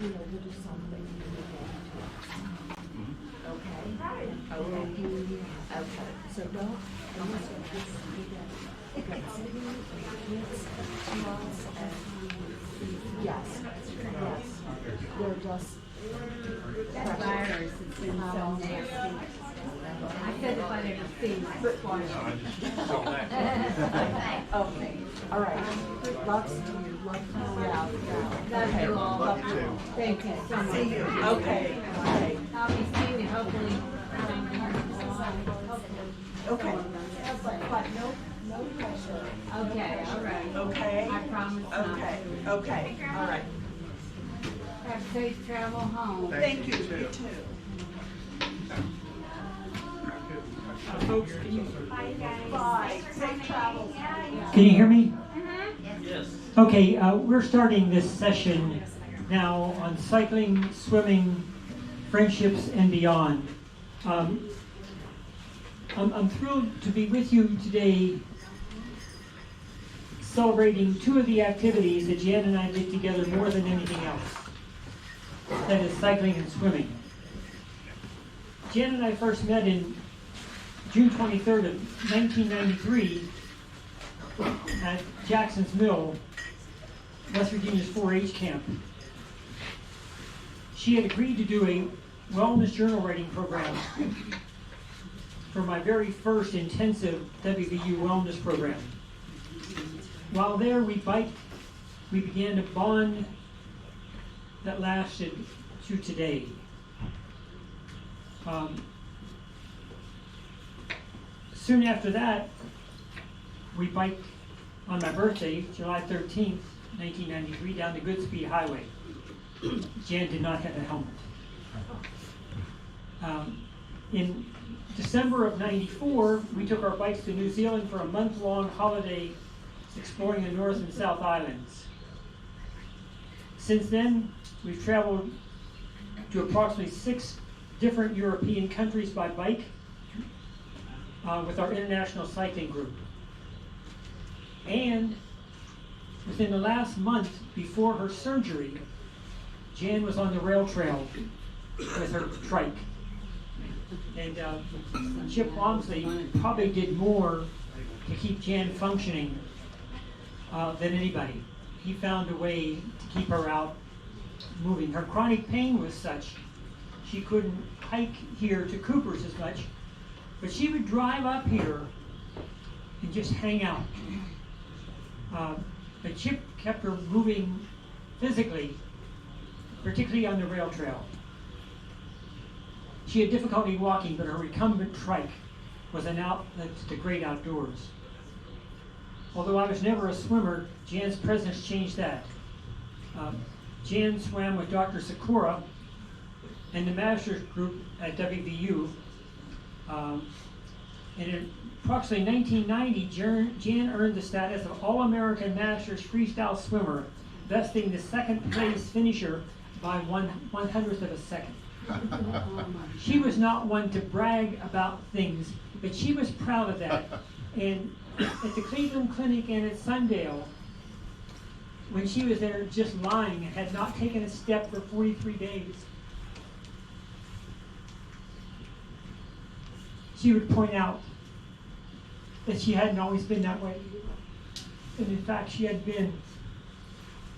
we'll do something and we'll go into it. Okay? Okay. Okay. So don't, yes, yes. They're just. That virus has been so nasty. I said if I didn't see my Okay, all right. Lots to you. Yeah. Love you all. Love you. Thank you so much. See you. Okay. I'll be seeing you hopefully. Okay. But no pressure. Okay, all right. Okay. I promise not. Okay, all right. Have safe travel home. Thank you, you too. Folks, can you, Bye. Safe travels. can you hear me? Yes. Okay, we're starting this session now on cycling, swimming, friendships, and beyond. I'm thrilled to be with you today celebrating two of the activities that Jan and I did together more than anything else. That is cycling and swimming. Jan and I first met in June 23rd of 1993 at Jackson's Mill, West Virginia's 4-H camp. She had agreed to do a wellness journal writing program for my very first intensive WVU wellness program. While there, we biked. We began a bond that lasted to today. Soon after that, we biked on my birthday, July 13th, 1993, down the Goodspeed Highway. Jan did not have a helmet. In December of '94, we took our bikes to New Zealand for a month-long holiday exploring the North and South Islands. Since then, we've traveled to approximately 6 different European countries by bike with our international cycling group. And within the last month before her surgery, Jan was on the rail trail with her trike. And Chip Walmsley probably did more to keep Jan functioning than anybody. He found a way to keep her out moving. Her chronic pain was such, she couldn't hike here to Cooper's as much, but she would drive up here and just hang out. But Chip kept her moving physically, particularly on the rail trail. She had difficulty walking, but her recumbent trike was an outlet to the great outdoors. Although I was never a swimmer, Jan's presence changed that. Jan swam with Dr. Sikora and the master's group at WVU. And in approximately 1990, Jan earned the status of All-American Masters Freestyle Swimmer, besting the second place finisher by 1/100th of a second. She was not one to brag about things, but she was proud of that. And at the Cleveland Clinic and at Sundale, when she was there just lying and had not taken a step for 43 days, she would point out that she hadn't always been that way. And in fact, she had been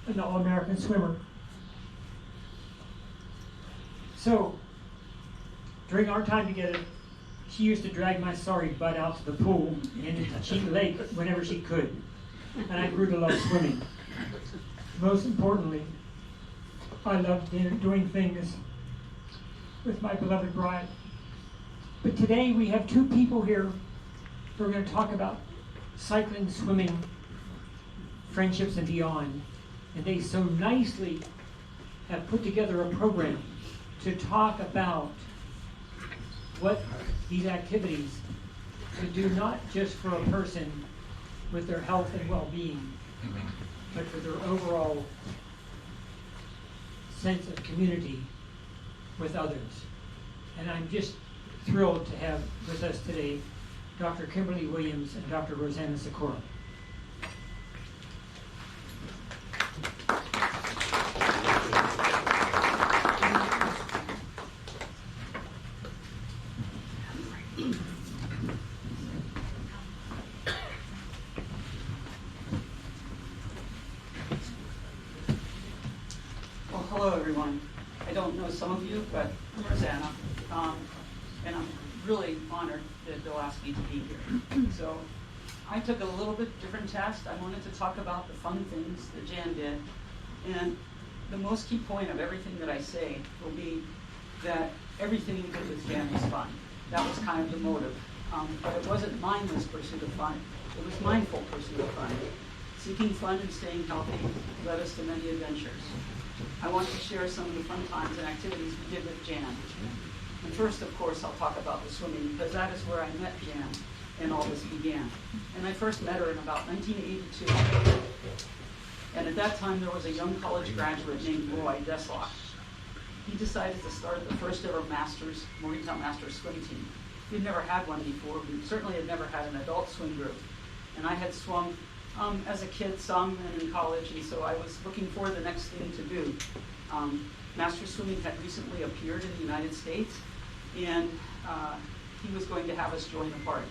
an All-American swimmer. So, during our time together, she used to drag my sorry butt out to the pool and into Cheat Lake whenever she could. And I grew to love swimming. Most importantly, I loved doing things with my beloved bride. But today we have two people here who are going to talk about cycling, swimming, friendships, and beyond. And they so nicely have put together a program to talk about what these activities could do, not just for a person with their health and well-being, but for their overall sense of community with others. And I'm just thrilled to have with us today Dr. Kimberly Williams and Dr. Rosanna Sikora. Well, hello everyone. I don't know some of you, but I'm Rosanna, and I'm really honored that Bill asked me to be here. So I took a little bit different test. I wanted to talk about the fun things that Jan did, and the most key point of everything that I say will be that everything we did with Jan was fun. That was kind of the motive, but it wasn't mindless pursuit of fun. It was mindful pursuit of fun. Seeking fun and staying healthy led us to many adventures. I want to share some of the fun times and activities we did with Jan. And first, of course, I'll talk about the swimming, because that is where I met Jan and all this began. And I first met her in about 1982. And at that time, there was a young college graduate named Roy Deslock. He decided to start the first ever Morgantown Masters swim team. We'd never had one before. We certainly had never had an adult swim group. And I had swum as a kid some and in college, and so I was looking for the next thing to do. Master swimming had recently appeared in the United States, and he was going to have us join the party.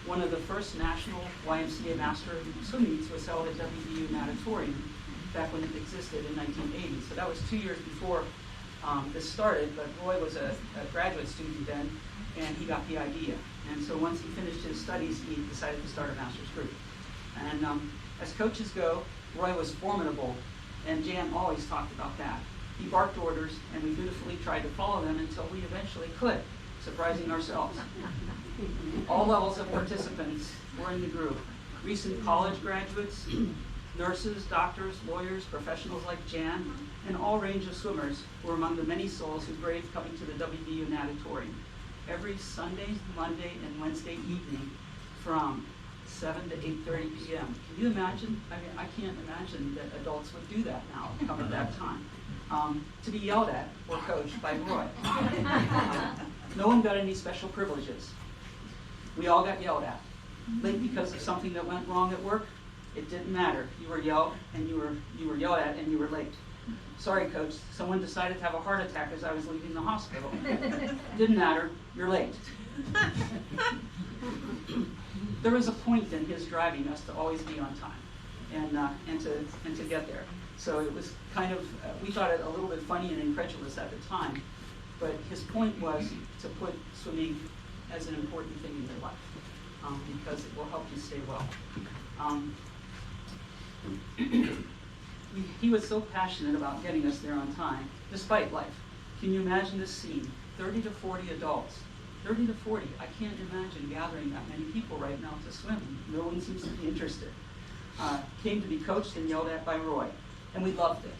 One of the first national YMCA Master swim meets was held at WVU Natatorium back when it existed in 1980. So that was 2 years before this started, but Roy was a graduate student then, and he got the idea. And so once he finished his studies, he decided to start a master's group. And as coaches go, Roy was formidable, and Jan always talked about that. He barked orders, and we dutifully tried to follow them until we eventually could, surprising ourselves. All levels of participants were in the group. Recent college graduates, nurses, doctors, lawyers, professionals like Jan, and all range of swimmers were among the many souls who braved coming to the WVU Natatorium every Sunday, Monday, and Wednesday evening from 7 to 8:30 p.m. Can you imagine? I mean, I can't imagine that adults would do that now, come at that time. To be yelled at or coached by Roy. No one got any special privileges. We all got yelled at. Late because of something that went wrong at work, it didn't matter. You were yelled and you were yelled at and you were late. Sorry, coach, someone decided to have a heart attack as I was leaving the hospital. Didn't matter, you're late. There was a point in his driving us to always be on time and to get there. So it was kind of, we thought it a little bit funny and incredulous at the time, but his point was to put swimming as an important thing in your life, because it will help you stay well. He was so passionate about getting us there on time, despite life. Can you imagine this scene? 30 to 40 adults. 30 to 40. I can't imagine gathering that many people right now to swim. No one seems to be interested. Came to be coached and yelled at by Roy, and we loved it.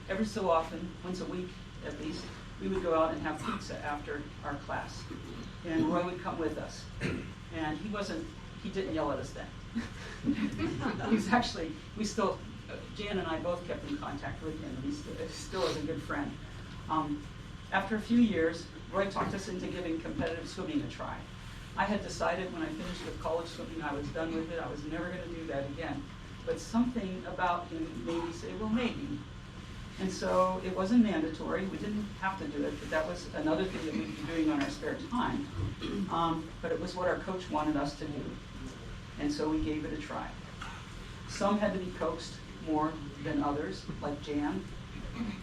Every so often, once a week at least, we would go out and have pizza after our class. And Roy would come with us. And he didn't yell at us then. He's actually, Jan and I both kept in contact with him. He still is a good friend. After a few years, Roy talked us into giving competitive swimming a try. I had decided when I finished with college swimming, I was done with it. I was never going to do that again. But something about him made me say, well, maybe. And so it wasn't mandatory. We didn't have to do it, but that was another thing that we'd be doing on our spare time. But it was what our coach wanted us to do. And so we gave it a try. Some had to be coaxed more than others, like Jan.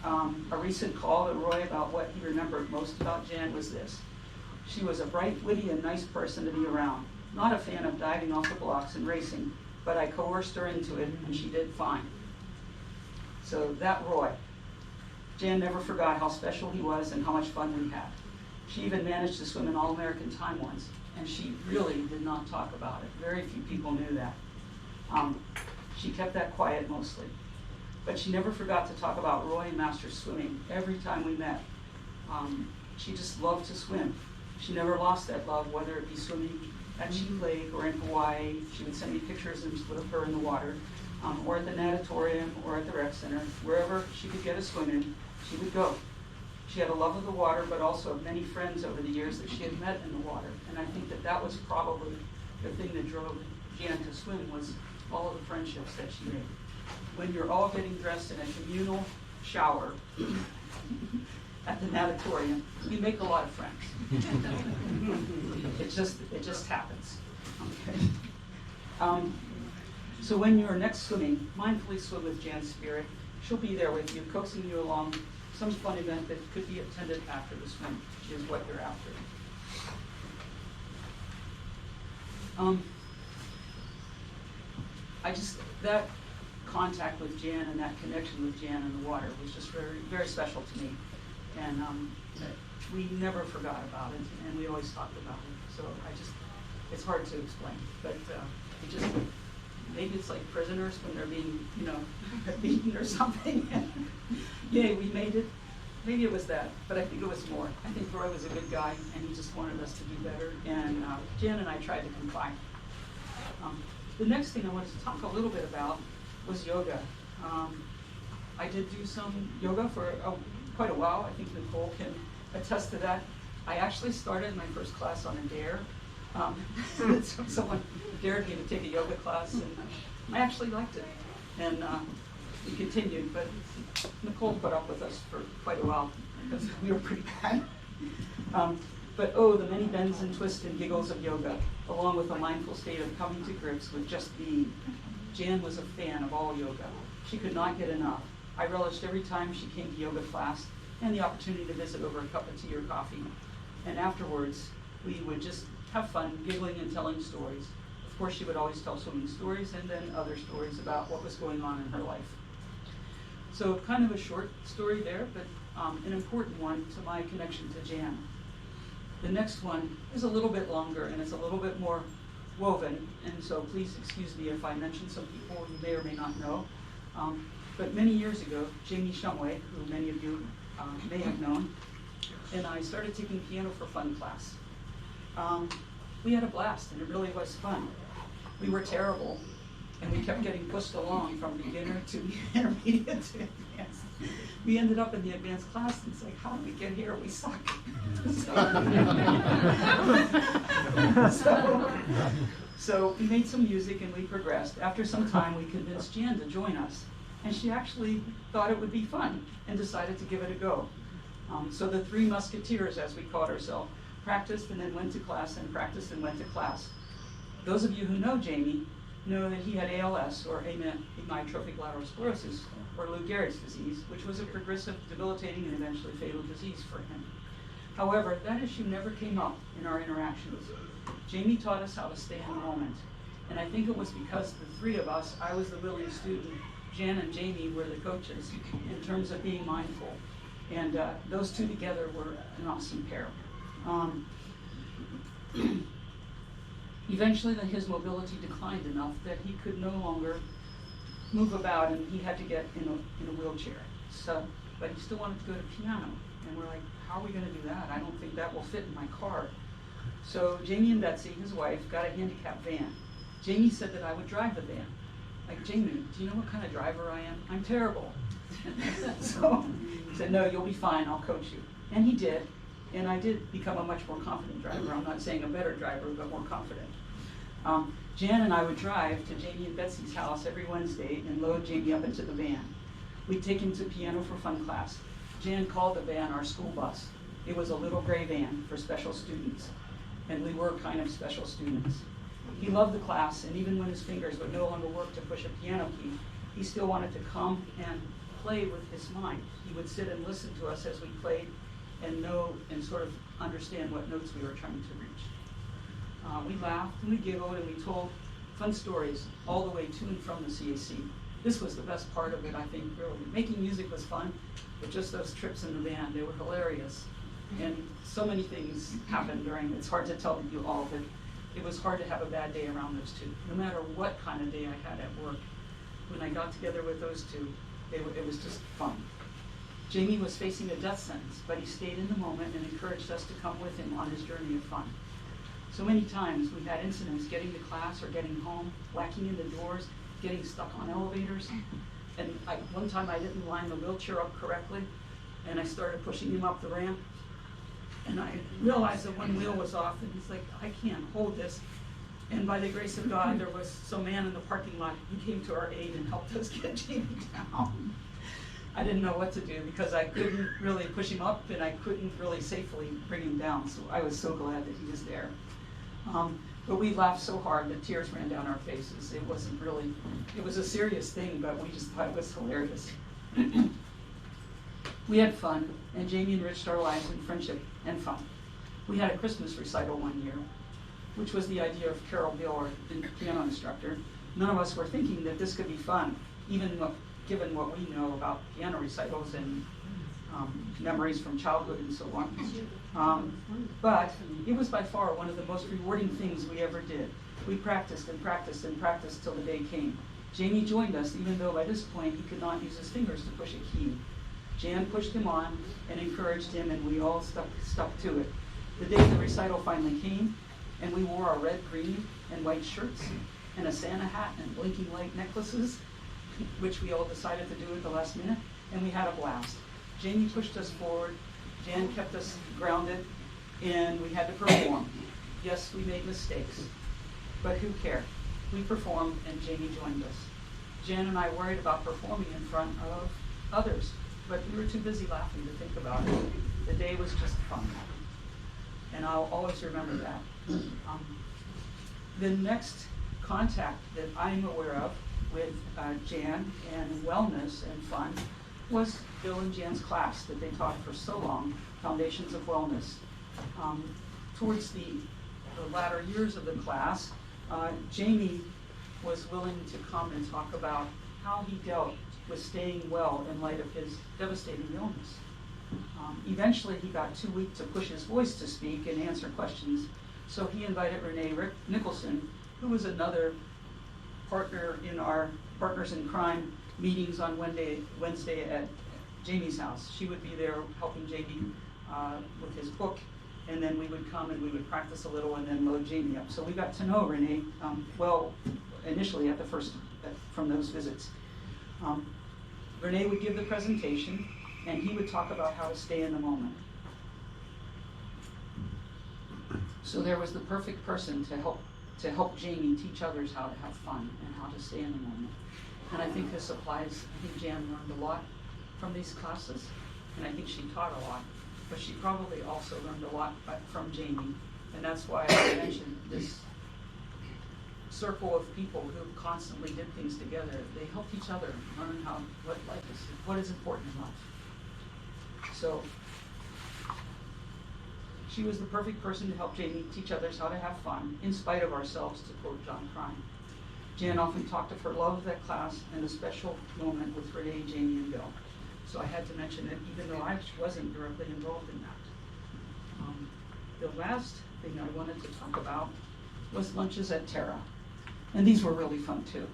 A recent call to Roy about what he remembered most about Jan was this. She was a bright, witty, and nice person to be around. Not a fan of diving off the blocks and racing, but I coerced her into it, and she did fine. So that Roy. Jan never forgot how special he was and how much fun we had. She even managed to swim an All-American time once, and she really did not talk about it. Very few people knew that. She kept that quiet mostly. But she never forgot to talk about Roy and Master swimming every time we met. She just loved to swim. She never lost that love, whether it be swimming at Sheep Lake or in Hawaii. She would send me pictures of her in the water, or at the natatorium or at the rec center. Wherever she could get a swim in, she would go. She had a love of the water, but also many friends over the years that she had met in the water. And I think that was probably the thing that drove Jan to swim, was all of the friendships that she made. When you're all getting dressed in a communal shower at the natatorium, you make a lot of friends. It just happens. Okay. So when you're next swimming, mindfully swim with Jan's spirit. she'll be there with you, coaxing you along some fun event that could be attended after the swim is what you're after. That contact with Jan and that connection with Jan in the water was just very, very special to me. And we never forgot about it, and we always talked about it. So it's hard to explain, but maybe it's like prisoners when they're being, beaten or something. Yay, we made it. Maybe it was that, but I think it was more. I think Roy was a good guy, and he just wanted us to do better, and Jan and I tried to comply. The next thing I wanted to talk a little bit about was yoga. I did do some yoga for quite a while. I think Nicole can attest to that. I actually started my first class on a dare. Someone dared me to take a yoga class, and I actually liked it. And we continued, but Nicole put up with us for quite a while because we were pretty bad. But the many bends and twists and giggles of yoga, along with a mindful state of coming to grips with just being. Jan was a fan of all yoga. She could not get enough. I relished every time she came to yoga class and the opportunity to visit over a cup of tea or coffee. And afterwards, we would just have fun, giggling and telling stories. Of course, she would always tell swimming stories and then other stories about what was going on in her life. So kind of a short story there, but an important one to my connection to Jan. The next one is a little bit longer and it's a little bit more woven, and so please excuse me if I mention some people you may or may not know. But many years ago, Jamie Shumway, who many of you may have known, and I started taking piano for fun class. We had a blast, and it really was fun. We were terrible, and we kept getting pushed along from beginner to intermediate to advanced. We ended up in the advanced class, and it's like, how did we get here? We suck. So we made some music and we progressed. After some time, we convinced Jan to join us, and she actually thought it would be fun and decided to give it a go. So the three musketeers, as we called ourselves, practiced and then went to class and practiced and went to class. Those of you who know Jamie know that he had ALS, or amyotrophic lateral sclerosis, or Lou Gehrig's disease, which was a progressive, debilitating, and eventually fatal disease for him. However, that issue never came up in our interactions. Jamie taught us how to stay in the moment. And I think it was because the three of us, I was the willing student, Jan and Jamie were the coaches in terms of being mindful. And those two together were an awesome pair. Eventually, his mobility declined enough that he could no longer move about, and he had to get in a wheelchair. So, but he still wanted to go to piano, and we're like, how are we going to do that? I don't think that will fit in my car. So Jamie and Betsy, his wife, got a handicapped van. Jamie said that I would drive the van. Like, Jamie, do you know what kind of driver I am? I'm terrible. So he said, no, you'll be fine, I'll coach you. And he did, and I did become a much more confident driver. I'm not saying a better driver, but more confident. Jan and I would drive to Jamie and Betsy's house every Wednesday and load Jamie up into the van. We'd take him to piano for fun class. Jan called the van our school bus. It was a little gray van for special students, and we were kind of special students. He loved the class, and even when his fingers would no longer work to push a piano key, he still wanted to come and play with his mind. He would sit and listen to us as we played and know and sort of understand what notes we were trying to reach. We laughed and we giggled and we told fun stories all the way to and from the CAC. This was the best part of it, I think, really. Making music was fun, but just those trips in the van, they were hilarious. And so many things happened during, it's hard to tell you all, but it was hard to have a bad day around those two. No matter what kind of day I had at work, when I got together with those two, it was just fun. Jamie was facing a death sentence, but he stayed in the moment and encouraged us to come with him on his journey of fun. So many times we had incidents getting to class or getting home, whacking into doors, getting stuck on elevators. And one time I didn't line the wheelchair up correctly, and I started pushing him up the ramp. And I realized that one wheel was off, and he's like, I can't hold this. And by the grace of God, there was some man in the parking lot. He came to our aid and helped us get Jamie down. I didn't know what to do because I couldn't really push him up, and I couldn't really safely bring him down. So I was so glad that he was there. But we laughed so hard that tears ran down our faces. It wasn't really, it was a serious thing, but we just thought it was hilarious. We had fun, and Jamie enriched our lives in friendship and fun. We had a Christmas recital one year, which was the idea of Carol Bill, the piano instructor. None of us were thinking that this could be fun, given what we know about piano recitals and memories from childhood and so on. But it was by far one of the most rewarding things we ever did. We practiced and practiced and practiced till the day came. Jamie joined us, even though by this point he could not use his fingers to push a key. Jan pushed him on and encouraged him, and we all stuck to it. The day the recital finally came, and we wore our red, green, and white shirts, and a Santa hat and blinking light necklaces, which we all decided to do at the last minute, and we had a blast. Jamie pushed us forward, Jan kept us grounded, and we had to perform. Yes, we made mistakes, but who cared? We performed, and Jamie joined us. Jan and I worried about performing in front of others, but we were too busy laughing to think about it. The day was just fun, and I'll always remember that. The next contact that I'm aware of with Jan and wellness and fun was Bill and Jan's class that they taught for so long, Foundations of Wellness. Towards the latter years of the class, Jamie was willing to come and talk about how he dealt with staying well in light of his devastating illness. Eventually, he got too weak to push his voice to speak and answer questions, so he invited Renee Nicholson, who was another partner in our Partners in Crime meetings on Wednesday at Jamie's house. She would be there helping Jamie with his book, and then we would come and we would practice a little and then load Jamie up. So we got to know Renee well initially from those visits. Renee would give the presentation, and he would talk about how to stay in the moment. So there was the perfect person to help Jamie teach others how to have fun and how to stay in the moment. And I think this applies. I think Jan learned a lot from these classes, and I think she taught a lot, but she probably also learned a lot from Jamie, and that's why I mentioned this circle of people who constantly did things together. They helped each other learn what is important in life. So she was the perfect person to help Jamie teach others how to have fun, in spite of ourselves, to quote John Prine. Jan often talked of her love of that class and a special moment with Renee, Jamie, and Bill. So I had to mention it, even though I wasn't directly involved in that. The last thing I wanted to talk about was lunches at Terra. And these were really fun too.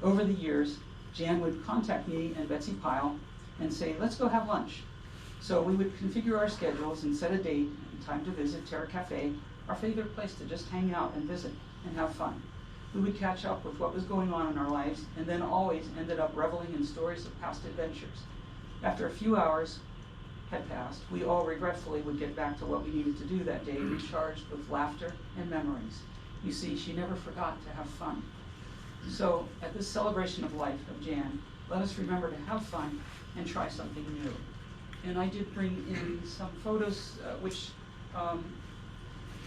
Over the years, Jan would contact me and Betsy Pyle and say, let's go have lunch. So we would configure our schedules and set a date and time to visit Terra Cafe, our favorite place to just hang out and visit and have fun. We would catch up with what was going on in our lives, and then always ended up reveling in stories of past adventures. After a few hours had passed, we all regretfully would get back to what we needed to do that day, recharged with laughter and memories. You see, she never forgot to have fun. So at this celebration of life of Jan, let us remember to have fun and try something new. And I did bring in some photos, which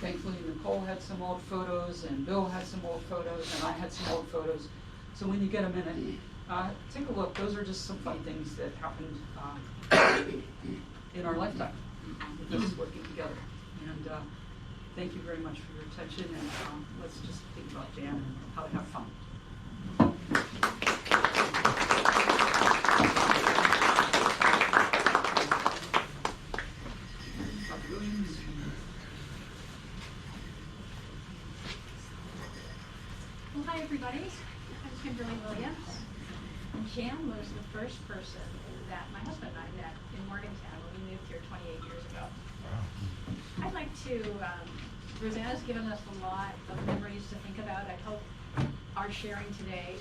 thankfully Nicole had some old photos, and Bill had some old photos, and I had some old photos. So when you get a minute, take a look. Those are just some fun things that happened in our lifetime with us working together. And thank you very much for your attention, and let's just think about Jan and how to have fun. Dr. Williams. Well, hi everybody. I'm Kimberly Williams. And Jan was the first person that my husband and I met in Morgantown when we moved here 28 years ago. I'd like to, Rosanna's given us a lot of memories to think about. I hope our sharing today,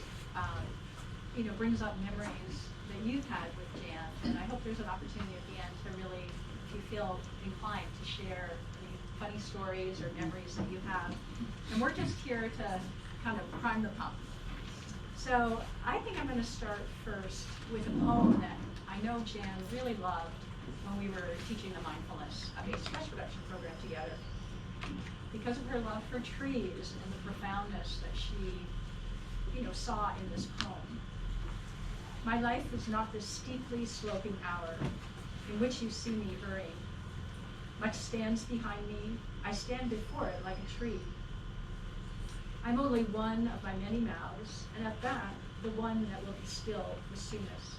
brings up memories that you've had with Jan. And I hope there's an opportunity at the end to really, if you feel inclined, to share any funny stories or memories that you have. And we're just here to kind of prime the pump. So I think I'm going to start first with a poem that I know Jan really loved when we were teaching the mindfulness-based stress reduction program together. Because of her love for trees and the profoundness that she, saw in this poem. My life is not this steeply sloping hour in which you see me hurrying. Much stands behind me. I stand before it like a tree. I'm only one of my many mouths, and at that, the one that will be still the soonest.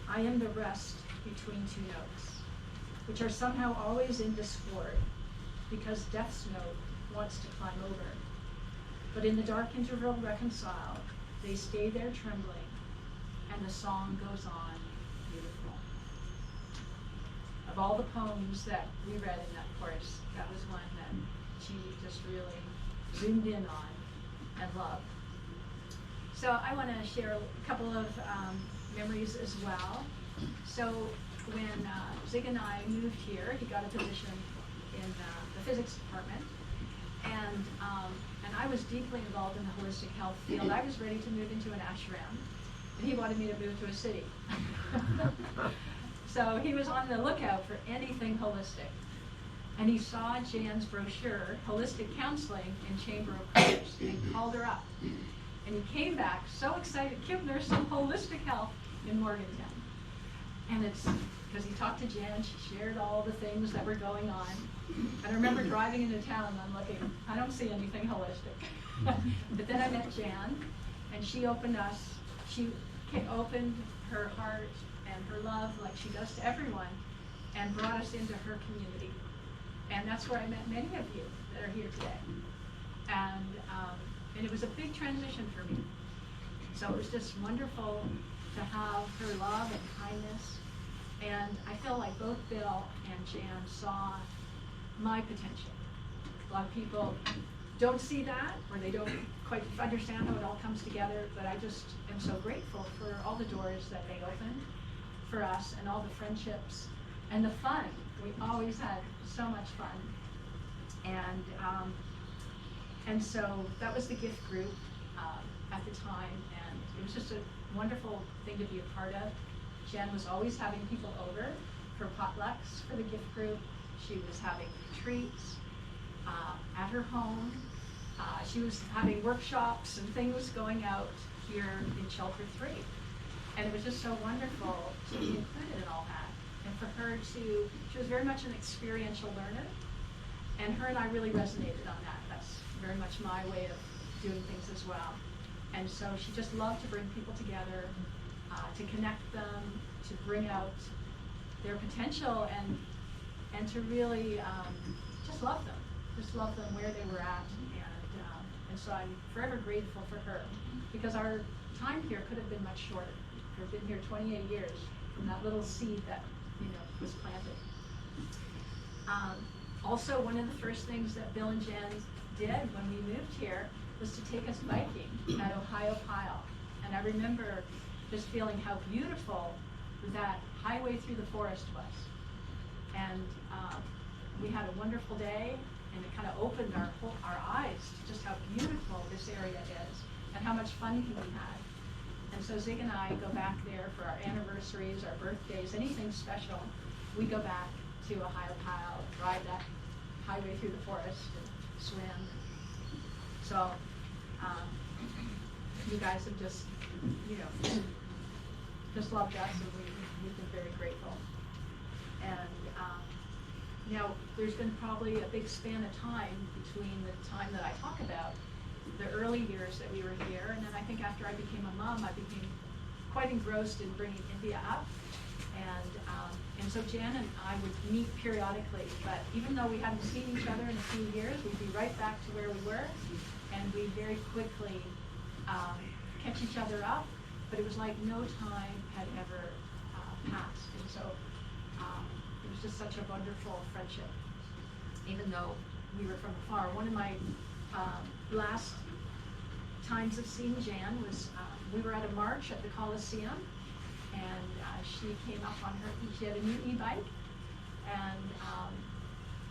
I am the rest between two notes, which are somehow always in discord, because death's note wants to climb over. But in the dark interval reconciled, they stay there trembling, and the song goes on beautiful. Of all the poems that we read in that course, that was one that she just really zoomed in on and loved. So I want to share a couple of memories as well. So when Zig and I moved here, he got a position in the physics department, and I was deeply involved in the holistic health field. I was ready to move into an ashram, and he wanted me to move to a city. So he was on the lookout for anything holistic. And he saw Jan's brochure, Holistic Counseling in Chamber of Commerce, and called her up. And he came back so excited, Kim, there's some holistic health in Morgantown. And it's because he talked to Jan, she shared all the things that were going on. And I remember driving into town and I'm looking, I don't see anything holistic. But then I met Jan, and she opened her heart and her love like she does to everyone, and brought us into her community. And that's where I met many of you that are here today. And it was a big transition for me. So it was just wonderful to have her love and kindness. And I feel like both Bill and Jan saw my potential. A lot of people don't see that, or they don't quite understand how it all comes together, but I just am so grateful for all the doors that they opened for us, and all the friendships and the fun. We always had so much fun. And so that was the gift group at the time, and it was just a wonderful thing to be a part of. Jen was always having people over for potlucks for the gift group. She was having retreats at her home. She was having workshops and things going out here in Shelter 3. And it was just so wonderful to be included in all that. And for her she was very much an experiential learner. And her and I really resonated on that. That's very much my way of doing things as well. And so she just loved to bring people together, to connect them, to bring out their potential, and to really just love them where they were at. And so I'm forever grateful for her, because our time here could have been much shorter. We've been here 28 years from that little seed that was planted. Also, one of the first things that Bill and Jan did when we moved here was to take us biking at Ohio Pile. And I remember just feeling how beautiful that highway through the forest was. And we had a wonderful day, and it kind of opened our eyes to just how beautiful this area is and how much fun can be had. And so Zig and I go back there for our anniversaries, our birthdays, anything special. We go back to Ohio Pile, ride that highway through the forest, and swim. So you guys have just loved us, and we've been very grateful. And now there's been probably a big span of time between the time that I talk about the early years that we were here, and then I think after I became a mom, I became quite engrossed in bringing India up. And so Jan and I would meet periodically, but even though we hadn't seen each other in a few years, we'd be right back to where we were, and we very quickly catch each other up, but it was like no time had ever passed. And so it was just such a wonderful friendship, even though we were from afar. One of my last times of seeing Jan was we were at a march at the Coliseum, and she came up on she had a new e-bike,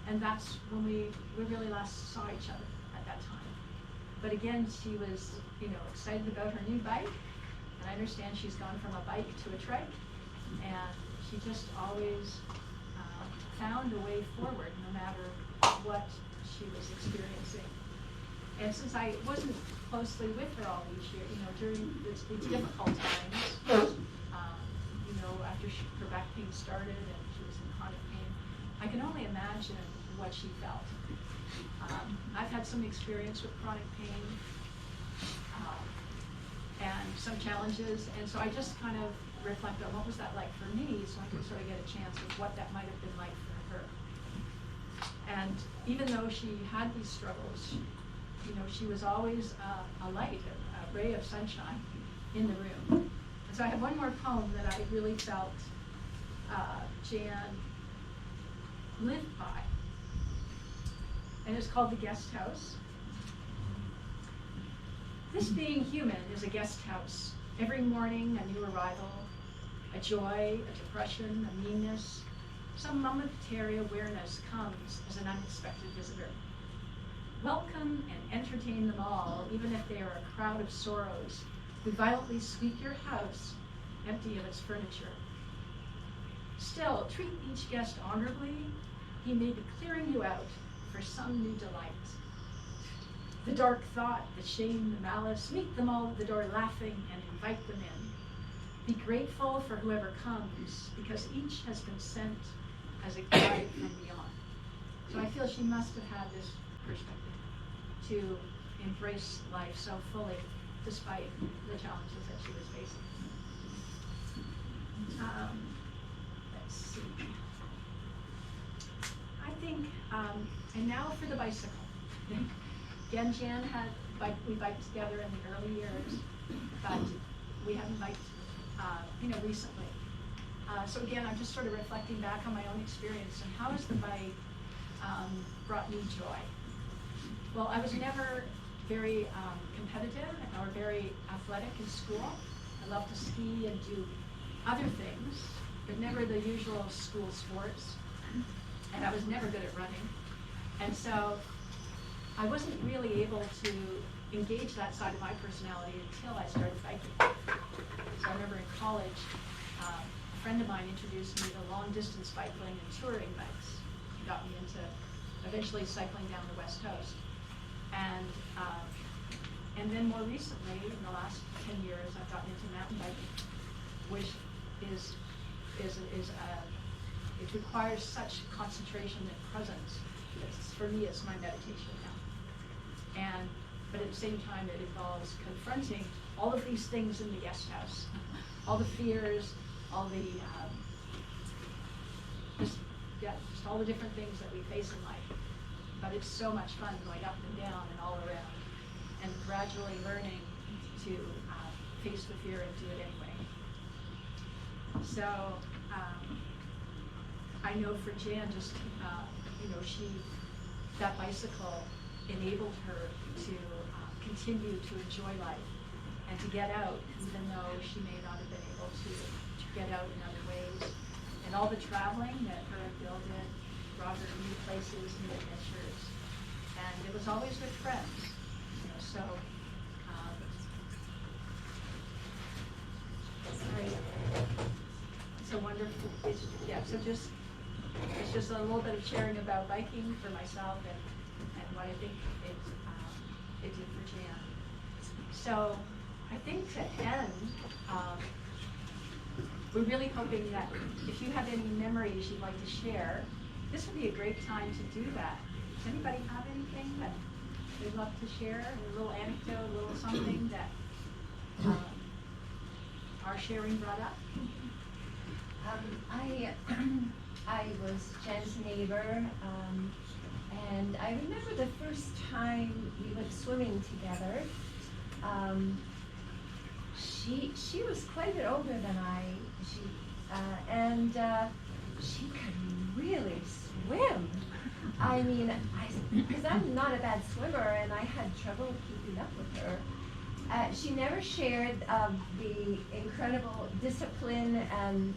and that's when we really last saw each other at that time. But again, she was excited about her new bike, and I understand she's gone from a bike to a trike, and she just always found a way forward no matter what she was experiencing. And since I wasn't closely with her all these years, during these difficult times, after her back pain started and she was in chronic pain. I can only imagine what she felt. I've had some experience with chronic pain and some challenges, and so I just kind of reflect on what was that like for me, so I could sort of get a chance of what that might have been like for her. And even though she had these struggles, she was always a light, a ray of sunshine in the room. And so I have one more poem that I really felt Jan lived by, and it's called The Guest House. This being human is a guest house. Every morning a new arrival, a joy, a depression, a meanness, some momentary awareness comes as an unexpected visitor. Welcome and entertain them all, even if they are a crowd of sorrows who violently sweep your house empty of its furniture. Still, treat each guest honorably. He may be clearing you out for some new delight. The dark thought, the shame, the malice, meet them all at the door laughing and invite them in. Be grateful for whoever comes, because each has been sent as a guide from beyond. So I feel she must have had this perspective to embrace life so fully, despite the challenges that she was facing. Let's see. I think, and now for the bicycle. Again, Jan we biked together in the early years, but we haven't biked, recently. So again, I'm just sort of reflecting back on my own experience and how has the bike brought me joy? Well, I was never very competitive or very athletic in school. I loved to ski and do other things, but never the usual school sports. And I was never good at running. And so I wasn't really able to engage that side of my personality until I started biking. So I remember in college, a friend of mine introduced me to long distance cycling and touring bikes. She got me into eventually cycling down the West Coast. And then more recently, in the last 10 years, I've gotten into mountain biking, which it requires such concentration and presence. For me, it's my meditation now. But at the same time, it involves confronting all of these things in the guest house, all the fears, all the just all the different things that we face in life. But it's so much fun going up and down and all around, and gradually learning to face the fear and do it anyway. So I know for Jan, just that bicycle enabled her to continue to enjoy life and to get out, even though she may not have been able to get out in other ways. And all the traveling that her and Bill did brought her to new places, new adventures, and it was always with friends. So it's a wonderful. It's just a little bit of sharing about biking for myself and what I think it did for Jan. So I think to end, we're really hoping that if you have any memories you'd like to share, this would be a great time to do that. Does anybody have anything that they'd love to share? A little anecdote, a little something that our sharing brought up? I was Jen's neighbor, and I remember the first time we went swimming together. She was quite a bit older than I. She could really swim. I mean, because I'm not a bad swimmer, and I had trouble keeping up with her. She never shared the incredible discipline and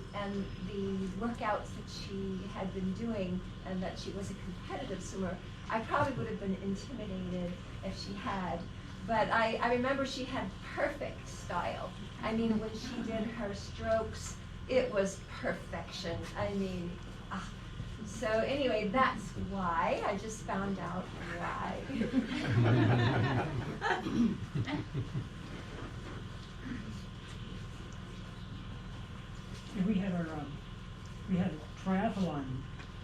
the workouts that she had been doing, and that she was a competitive swimmer. I probably would have been intimidated if she had. But I remember she had perfect style. I mean, when she did her strokes, it was perfection. I mean, so anyway, that's why. I just found out why. and we had a triathlon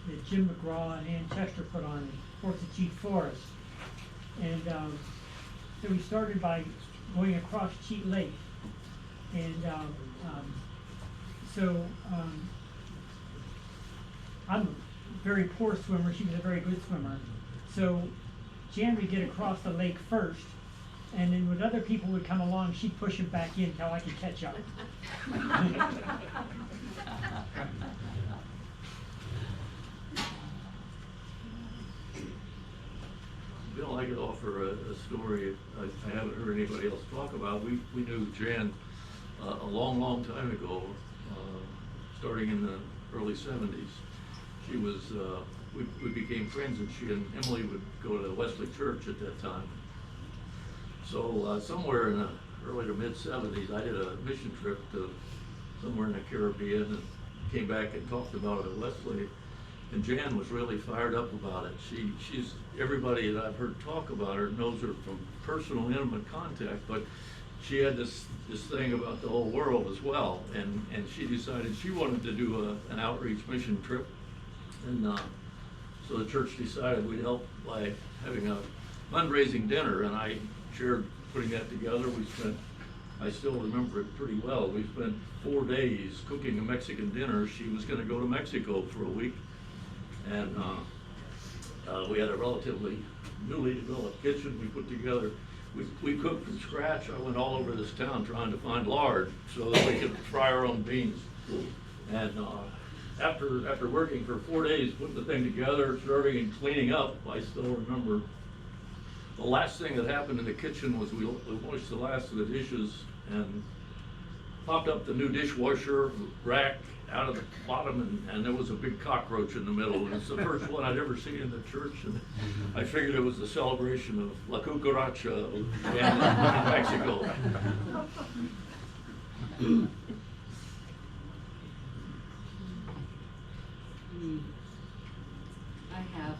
that Jim McGraw and Ann Chester put on in 4th of Cheat Forest. And so we started by going across Cheat Lake. And I'm a very poor swimmer, she was a very good swimmer. So Jan would get across the lake first, and then when other people would come along, she'd push them back in until I could catch up. Bill, I could offer a story I haven't heard anybody else talk about. We knew Jan a long time ago, starting in the early 70s. She was, we became friends, and she and Emily would go to Wesley Church at that time. So somewhere in the early to mid 70s, I did a mission trip to somewhere in the Caribbean and came back and talked about it at Wesley. And Jan was really fired up about it. She's everybody that I've heard talk about her knows her from personal, intimate contact, but she had this thing about the whole world as well. And she decided she wanted to do an outreach mission trip. And so the church decided we'd help by having a fundraising dinner, and I shared putting that together. I still remember it pretty well. We spent 4 days cooking a Mexican dinner. She was going to go to Mexico for a week, and we had a relatively newly developed kitchen we put together. We cooked from scratch. I went all over this town trying to find lard so that we could fry our own beans. And after working for 4 days, putting the thing together, serving and cleaning up, I still remember the last thing that happened in the kitchen was we washed the last of the dishes and popped up the new dishwasher rack out of the bottom, and there was a big cockroach in the middle. And it's the first one I'd ever seen in the church, and I figured it was the celebration of La Cucaracha in Mexico. I have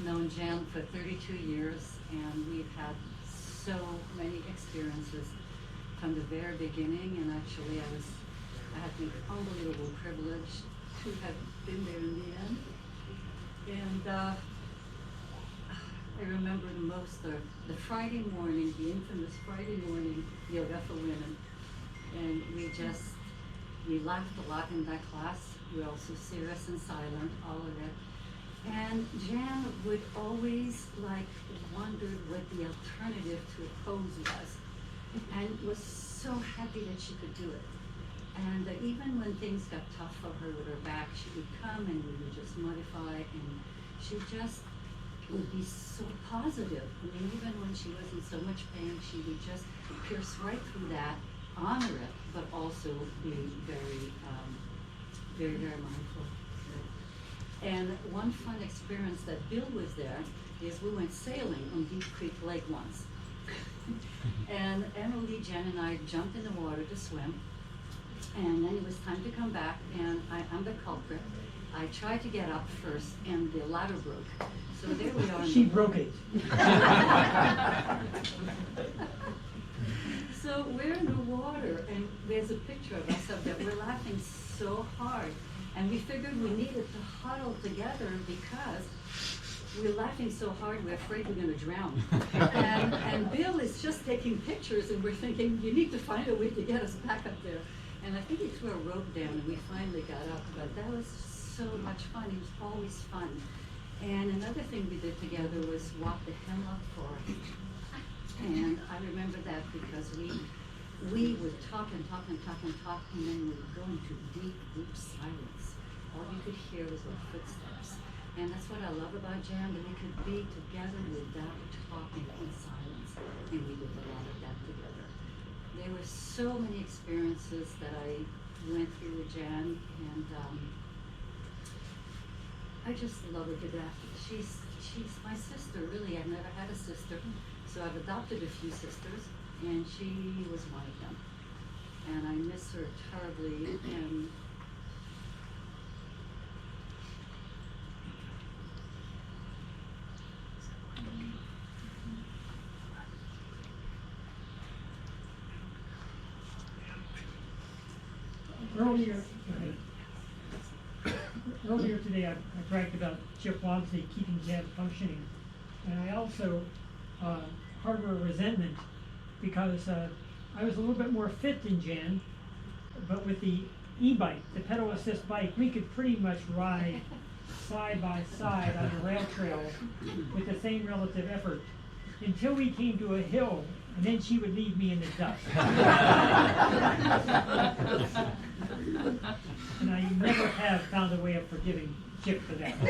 known Jan for 32 years, and we've had so many experiences from the very beginning. And actually, I had the unbelievable privilege to have been there in the end. And I remember the most the Friday morning, the infamous Friday morning yoga for women, and we laughed a lot in that class. We were also serious and silent, all of it. And Jan would always wonder what the alternative to a pose was, and was so happy that she could do it. And even when things got tough for her with her back, she would come and we would just modify, and she just would be so positive. I mean, even when she was in so much pain, she would just pierce right through that, honor it, but also be very, very mindful. And one fun experience that Bill was there is we went sailing on Deep Creek Lake once. And Emily, Jen, and I jumped in the water to swim. And then it was time to come back, and I'm the culprit. I tried to get up first, and the ladder broke. So there we are. She broke it. So we're in the water, and there's a picture of us up there. We're laughing so hard. And we figured we needed to huddle together because we're laughing so hard, we're afraid we're going to drown. And Bill is just taking pictures, and we're thinking, you need to find a way to get us back up there. And I think he threw a rope down, and we finally got up. But that was so much fun. It was always fun. And another thing we did together was walk the hemlock forest. And I remember that because we would talk, and then we would go into deep silence. All you could hear was our footsteps. And that's what I love about Jan, that we could be together without talking in silence. And we did a lot of that together. There were so many experiences that I went through with Jan, and I just love her to death. She's my sister, really. I've never had a sister, so I've adopted a few sisters, and she was one of them. And I miss her terribly, and Earlier, earlier today, I bragged about Chip Wamsley keeping Jan functioning. And I also harbor a resentment because I was a little bit more fit than Jan, but with the e-bike, the pedal assist bike, we could pretty much ride side by side on the rail trail with the same relative effort until we came to a hill, and then she would leave me in the dust. And I never have found a way of forgiving Chip for that.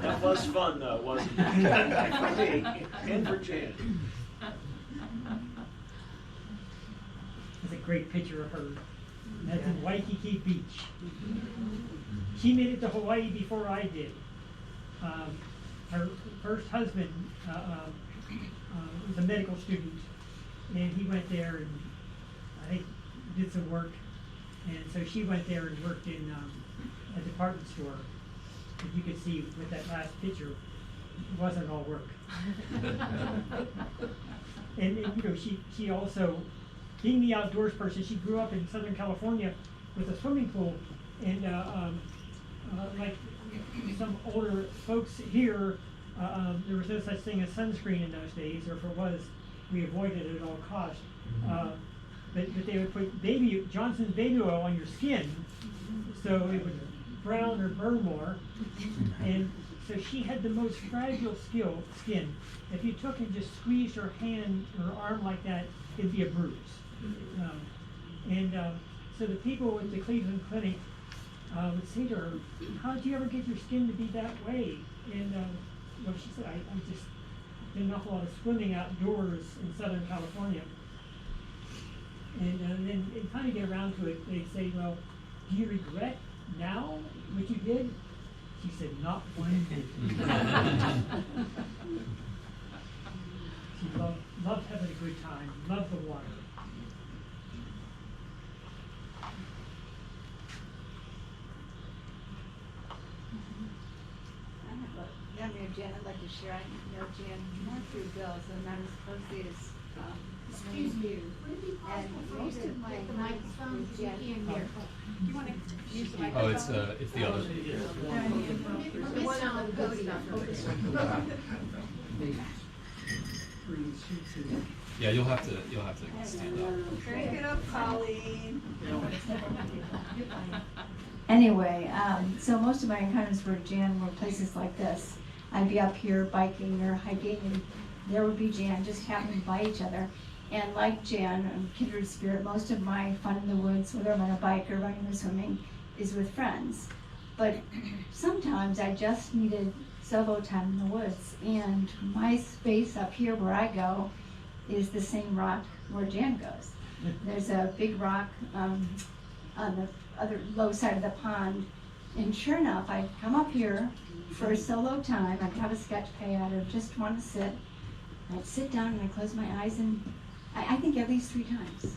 That was fun though, wasn't it? For me and for Jan. There's a great picture of her. And that's in Waikiki Beach. She made it to Hawaii before I did. Her first husband was a medical student, and he went there and I think did some work. And so she went there and worked in a department store. And you could see with that last picture, it wasn't all work. and you know, she also, being the outdoors person, she grew up in Southern California with a swimming pool, and like some older folks here, there was no such thing as sunscreen in those days, or if it was, we avoided it at all costs. But they would put Johnson's baby oil on your skin, so it would brown or burn more. And so she had the most fragile skin. If you took and just squeezed her hand or arm like that, it'd be a bruise. So the people at the Cleveland Clinic would say to her, "How did you ever get your skin to be that way?" And well, she said, I just did an awful lot of swimming outdoors in Southern California. And then they kind of get around to it. They'd say, "Well, do you regret now what you did?" She said, "Not one bit." She loved having a good time, loved the water. Down there, Jan, I'd like to share. I know Jan more through Bill's and not as closely as Excuse me, would it be And possible for you most to of my get the microphone, because we Yeah. can't hear? Do you want to use the Oh, microphone? it's the other. It's on the podium. Yeah, you'll have to stand up. Crank it up, Colleen. Anyway, so most of my encounters with Jan were places like this. I'd be up here biking or hiking, and there would be Jan just happening by each other. And like Jan, kindred spirit, most of my fun in the woods, whether I'm on a bike or running or swimming, is with friends. But sometimes I just needed solo time in the woods. And my space up here where I go is the same rock where Jan goes. There's a big rock on the other low side of the pond. And sure enough, I'd come up here for a solo time. I'd have a sketch pad or just want to sit. I'd sit down and I'd close my eyes, and I think at least 3 times.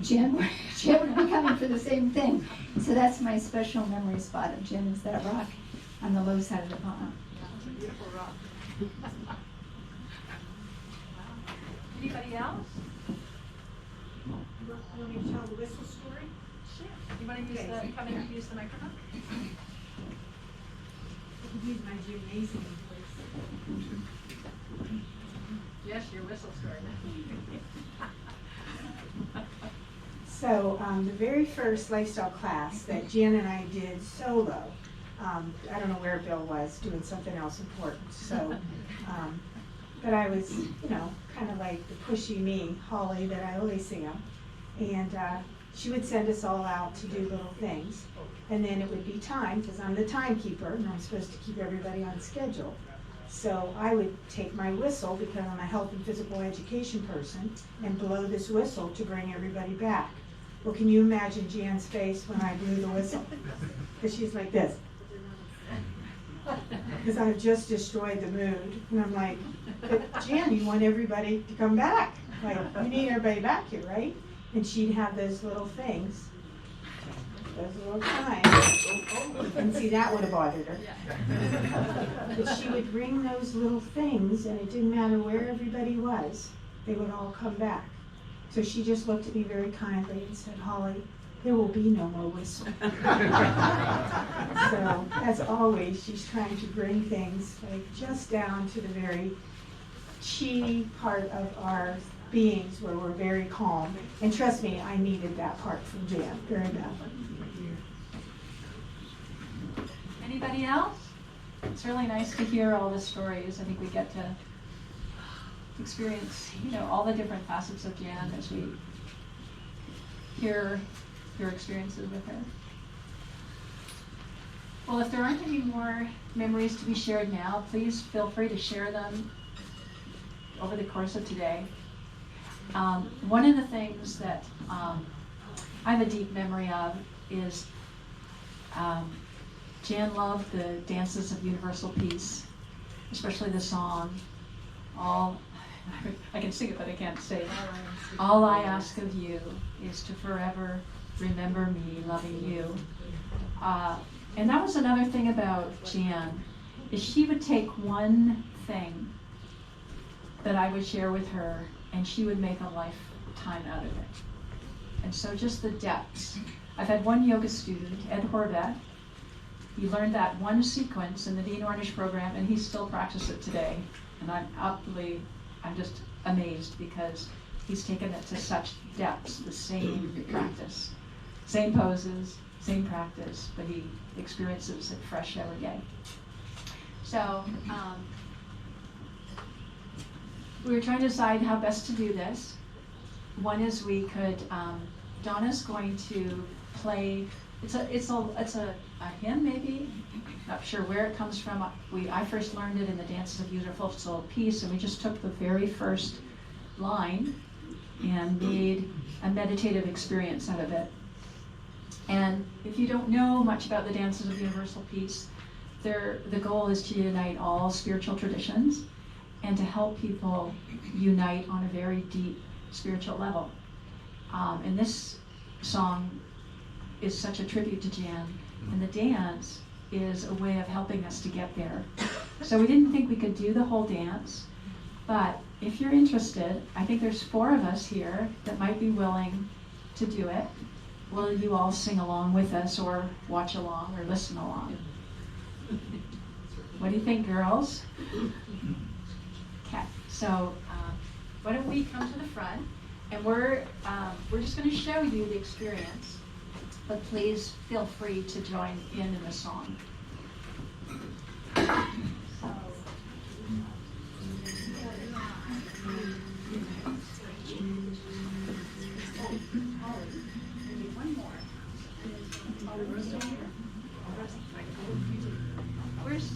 Jen would be coming for the same thing. So that's my special memory spot of Jen, is that rock on the low side of the pond. It's a beautiful rock. Anybody else? You want me to tell the whistle story? Sure. You want to use come in and use the microphone? I could use my gymnasium voice. Yes, your whistle story. So, the very first lifestyle class that Jan and I did solo, I don't know where Bill was, doing something else important, so, but I was, kind of like the pushy me, Holly, that I always am. And she would send us all out to do little things. And then it would be time, because I'm the timekeeper, and I'm supposed to keep everybody on schedule. So I would take my whistle, because I'm a health and physical education person, and blow this whistle to bring everybody back. Well, can you imagine Jan's face when I blew the whistle? Because she's like this. Because I've just destroyed the mood. And I'm like, but Jan, you want everybody to come back. Like, you need everybody back here, right? And she'd have those little things, those little times. And see, that would have bothered her. But she would bring those little things, and it didn't matter where everybody was, they would all come back. So she just looked at me very kindly and said, "Holly, there will be no more whistle." So So, as always, she's trying to bring things like just down to the very chi part of our beings where we're very calm. And trust me, I needed that part from Jan very badly. Anybody else? It's really nice to hear all the stories. I think we get to experience, all the different facets of Jan as we hear your experiences with her. Well, if there aren't any more memories to be shared now, please feel free to share them over the course of today. One of the things that I have a deep memory of is Jan loved the dances of universal peace, especially the song, I can sing it, but I can't say it. All I ask of you is to forever remember me loving you. And that was another thing about Jan, is she would take one thing that I would share with her, and she would make a lifetime out of it. And so just the depths. I've had one yoga student, Ed Horvath. He learned that one sequence in the Dean Ornish program, and he still practices it today. And I'm just amazed because he's taken it to such depths, the same practice, same poses, same practice, but he experiences it fresh every day. So we were trying to decide how best to do this. One is we could, Donna's going to play, it's a hymn maybe, not sure where it comes from. I first learned it in the Dances of Universal Peace, and we just took the very first line and made a meditative experience out of it. And if you don't know much about the Dances of Universal Peace, the goal is to unite all spiritual traditions and to help people unite on a very deep spiritual level. And this song is such a tribute to Jan, and the dance is a way of helping us to get there. So we didn't think we could do the whole dance, but if you're interested, I think there's 4 of us here that might be willing to do it. Will you all sing along with us, or watch along, or listen along? What do you think, girls? Okay, so why don't we come to the front, and we're just going to show you the experience, but please feel free to join in the song. Where's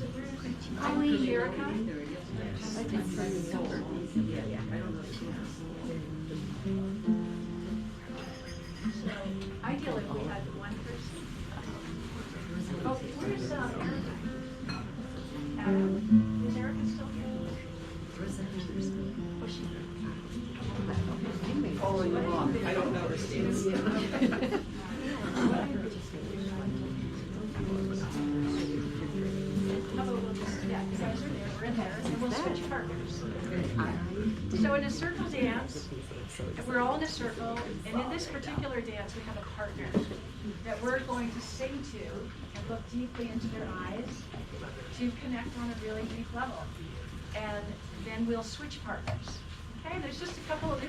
Colleen, Erica? So ideally, if we had one person. Oh, where's Erica? Is Erica still here? Oh, she. Following along, I don't know her status yet. You guys are there, we're in there, and we'll switch partners. So in a circle dance, we're all in a circle, and in this particular dance, we have a partner that we're going to sing to and look deeply into their eyes to connect on a really deep level. And then we'll switch partners. Okay, there's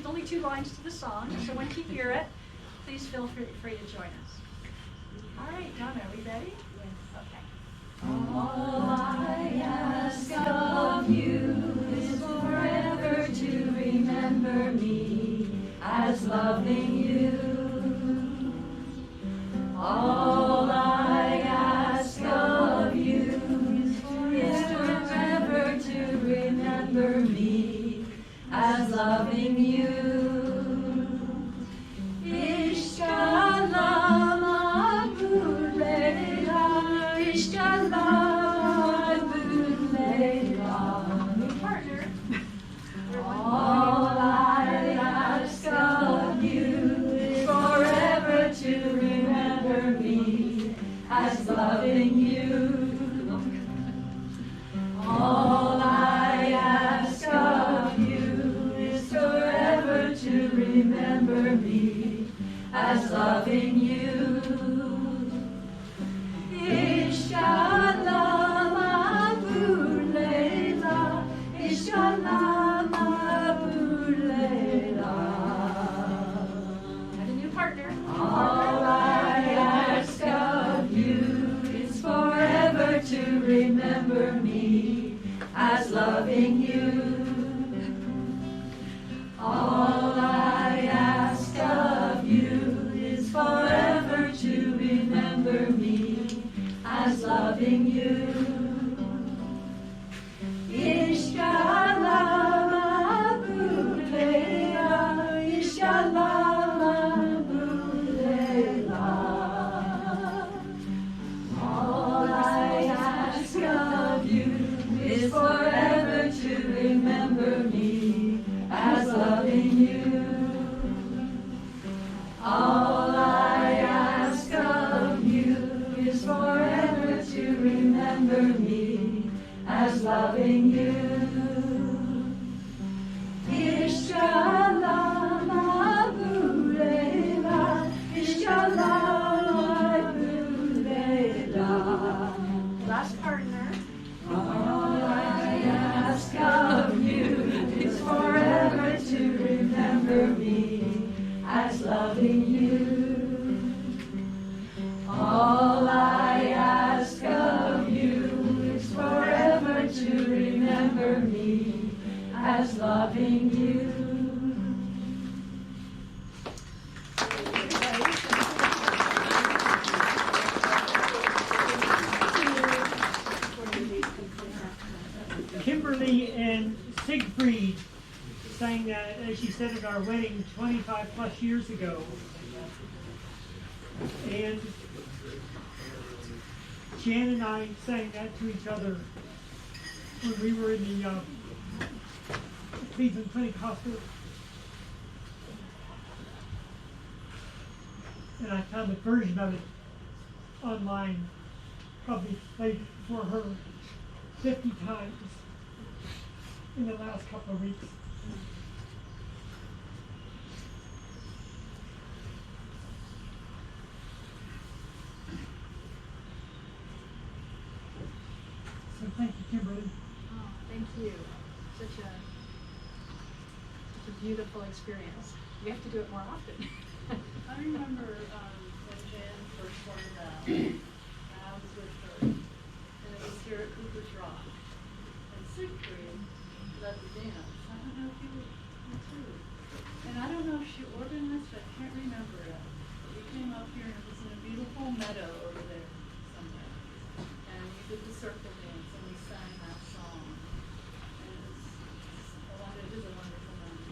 only 2 lines to the song, so once you hear it, please feel free to join us. All right, Donna, are we ready? Yes. Okay. All I ask of you is forever to remember me as loving you. All I ask of you is forever to remember me as loving you. All I ask of you to remember me as loving you. All I ask of you is forever to remember me as loving you. Ishkalama Bulela, Ishkalama Bulela. All I ask of you is forever to remember me as loving you. All I ask of you is forever to remember me as loving you. Ishkalama Bulela, Ishkalama Bulela. Last partner. All I ask of you is forever to remember me as loving you. All I ask of you is forever to remember me as loving you. Kimberly and Siegfried sang that, as she said, at our wedding 25 plus years ago. And Jan and I sang that to each other when we were in the Cleveland Clinic Hospital. And I found a version of it online, probably played for her 50 times in the last couple of weeks. So thank you, Kimberly. Oh, thank you. Such a beautiful experience. We have to do it more often. I remember when Jan first started out, and I was with her, and it was here at Cooper's Rock. And Siegfried led the dance. I don't know if you were too. And I don't know if she organized, I can't remember it. But we came up here and it was in a beautiful meadow over there somewhere. And we did the circle dance and we sang that song. And it is a wonderful night.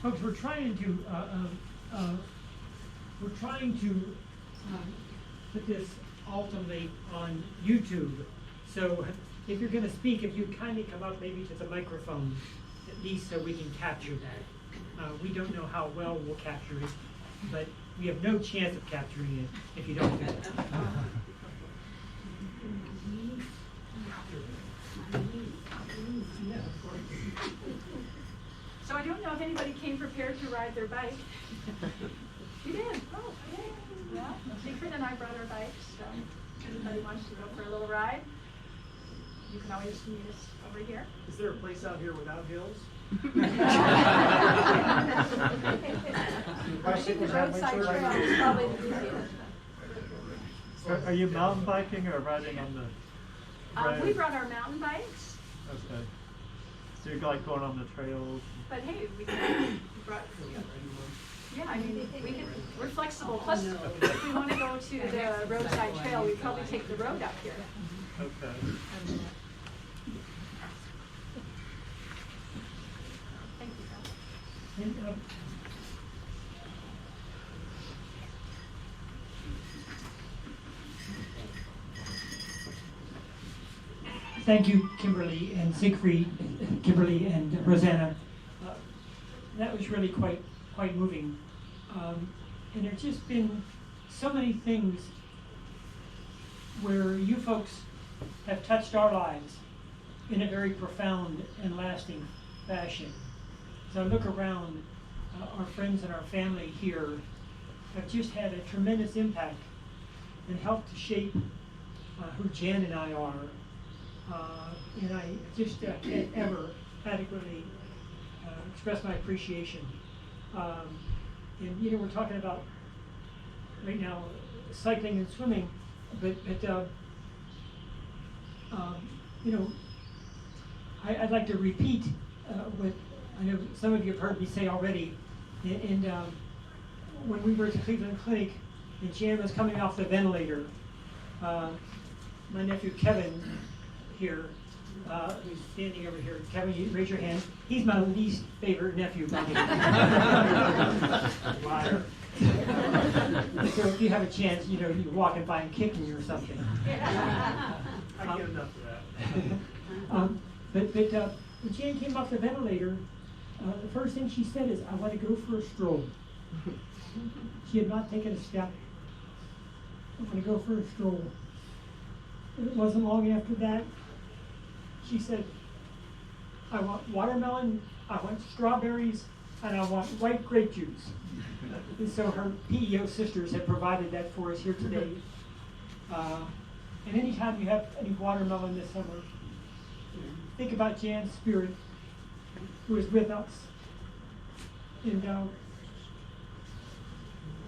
Folks, we're trying to put this ultimately on YouTube. So if you're going to speak, if you kindly come up maybe to the microphone, at least so we can capture that. We don't know how well we'll capture it, but we have no chance of capturing it if you don't do it. So I don't know if anybody came prepared to ride their bike. You did? Oh, yay. Yeah. Siegfried and I brought our bikes, so if anybody wants to go for a little ride, you can always meet us over here. Is there a place out here without hills? I think the roadside trail is probably the easiest. Are you mountain biking or riding on the road? We brought our mountain bikes, Okay. So you're like going on the trails? but hey, we brought, yeah, I mean, we're flexible. Plus, if we want to go to the roadside trail, we'd probably take the road up here. Okay. Thank you, Bill. And, thank you, Kimberly and Siegfried, Kimberly and Rosanna. That was really quite moving. And there's just been so many things where you folks have touched our lives in a very profound and lasting fashion. As I look around, our friends and our family here have just had a tremendous impact and helped to shape who Jan and I are. And I just can't ever adequately express my appreciation. And you know, we're talking about right now cycling and swimming, but you know, I'd like to repeat what I know some of you have heard me say already. And when we were at the Cleveland Clinic, and Jan was coming off the ventilator, my nephew Kevin here, who's standing over here. Kevin, you raise your hand. He's my least favorite nephew, by the way. Liar. So if you have a chance, you know, you're walking by and kicking or something. I get enough of that. But when Jan came off the ventilator, the first thing she said is, "I want to go for a stroll." She had not taken a step. "I want to go for a stroll." It wasn't long after that, she said, "I want watermelon, I want strawberries, and I want white grape juice." And so her PEO sisters have provided that for us here today. And anytime you have any watermelon this summer, think about Jan's spirit, who is with us. And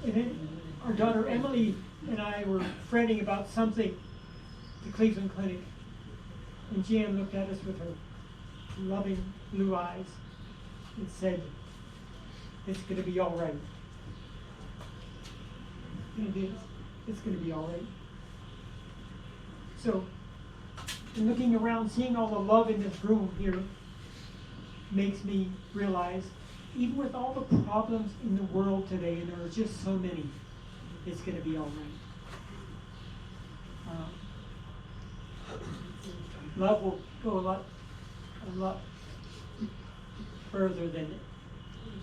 then our daughter Emily and I were fretting about something at the Cleveland Clinic. And Jan looked at us with her loving blue eyes and said, "It's going to be all right." And it is. It's going to be all right. So, in looking around, seeing all the love in this room here makes me realize, even with all the problems in the world today, and there are just so many, it's going to be all right. Love will go a lot further than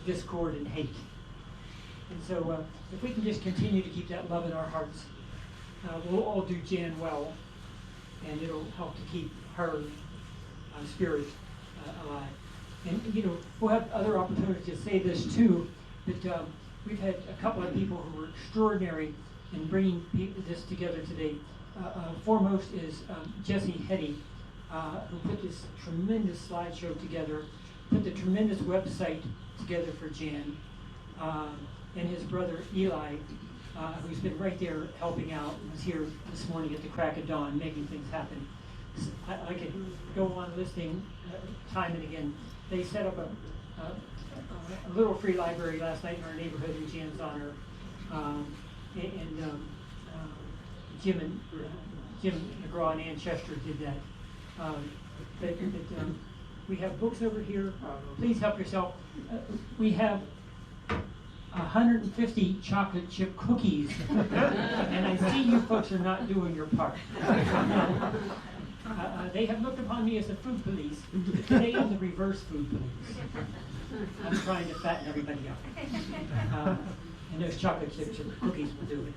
discord and hate. And so if we can just continue to keep that love in our hearts, we'll all do Jan well, and it'll help to keep her spirit alive. And you know, we'll have other opportunities to say this too, but we've had a couple of people who were extraordinary in bringing this together today. Foremost is Jesse Hetty, who put this tremendous slideshow together, put the tremendous website together for Jan, and his brother Eli, who's been right there helping out, and was here this morning at the crack of dawn making things happen. I could go on listing time and again. They set up a little free library last night in our neighborhood in Jan's honor, and Jim McGraw and Ann Chester did that. We have books over here. Please help yourself. We have 150 chocolate chip cookies, and I see you folks are not doing your part. They have looked upon me as the food police. Today I'm the reverse food police. I'm trying to fatten everybody up. And those chocolate chip cookies will do it.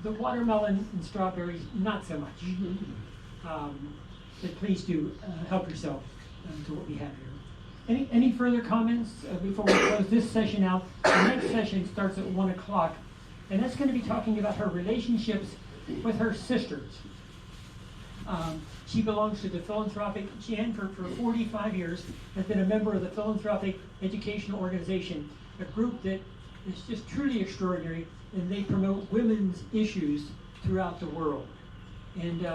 The watermelon and strawberries, not so much. But please do help yourself to what we have here. Any further comments before we close this session out? The next session starts at 1 o'clock, and that's going to be talking about her relationships with her sisters. She belongs to the philanthropic, Jan for 45 years has been a member of the Philanthropic Educational Organization, a group that is just truly extraordinary, and they promote women's issues throughout the world. And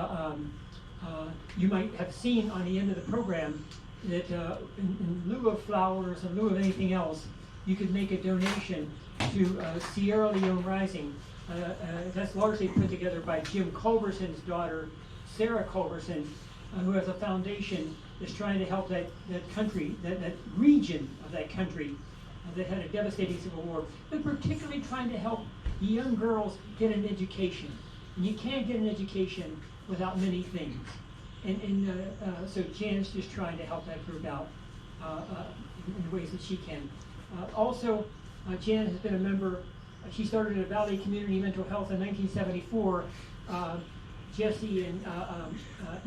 you might have seen on the end of the program that in lieu of flowers, in lieu of anything else, you could make a donation to Sierra Leone Rising. That's largely put together by Jim Culberson's daughter, Sarah Culberson, who has a foundation that's trying to help that country, that region of that country that had a devastating civil war, but particularly trying to help young girls get an education. And you can't get an education without many things. So Jan's just trying to help that group out in ways that she can. Also, Jan has been a member, she started at Valley Community Mental Health in 1974. Jesse and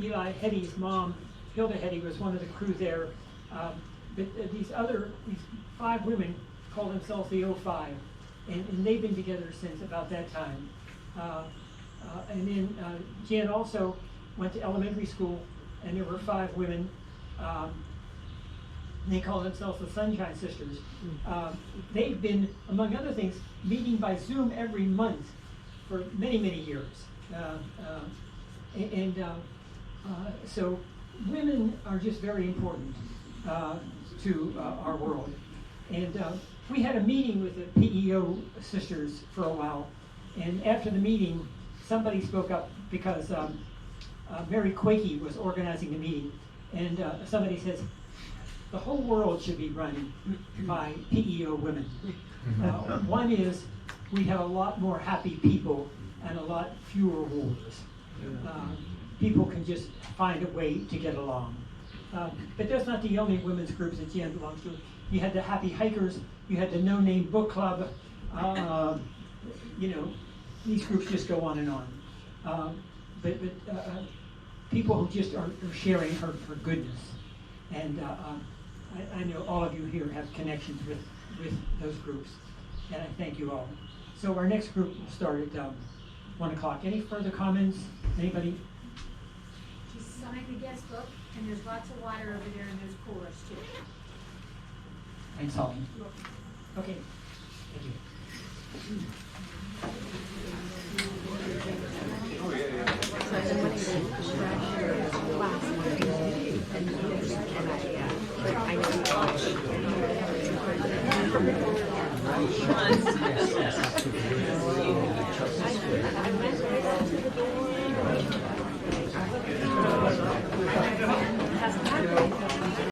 Eli Hetty's mom, Hilda Hetty, was one of the crew there. But these 5 women call themselves the 05, and they've been together since about that time. And then Jan also went to elementary school, and there were 5 women. They call themselves the Sunshine Sisters. They've been, among other things, meeting by Zoom every month for many, many years. So women are just very important to our world. And we had a meeting with the PEO sisters for a while. And after the meeting, somebody spoke up because Mary Quakey was organizing the meeting. And somebody says, the whole world should be run by PEO women. One is, we have a lot more happy people and a lot fewer wars. People can just find a way to get along. But that's not the only women's groups that Jan belongs to. You had the Happy Hikers, you had the No Name Book Club, you know, these groups just go on and on. But people who just are sharing her goodness. And I know all of you here have connections with those groups, and I thank you all. So our next group will start at 1 o'clock. Any further comments? Anybody? Just sign the guest book, and there's lots of water over there, and there's coolers too. Thanks, Holly. Okay. Thank you. I know.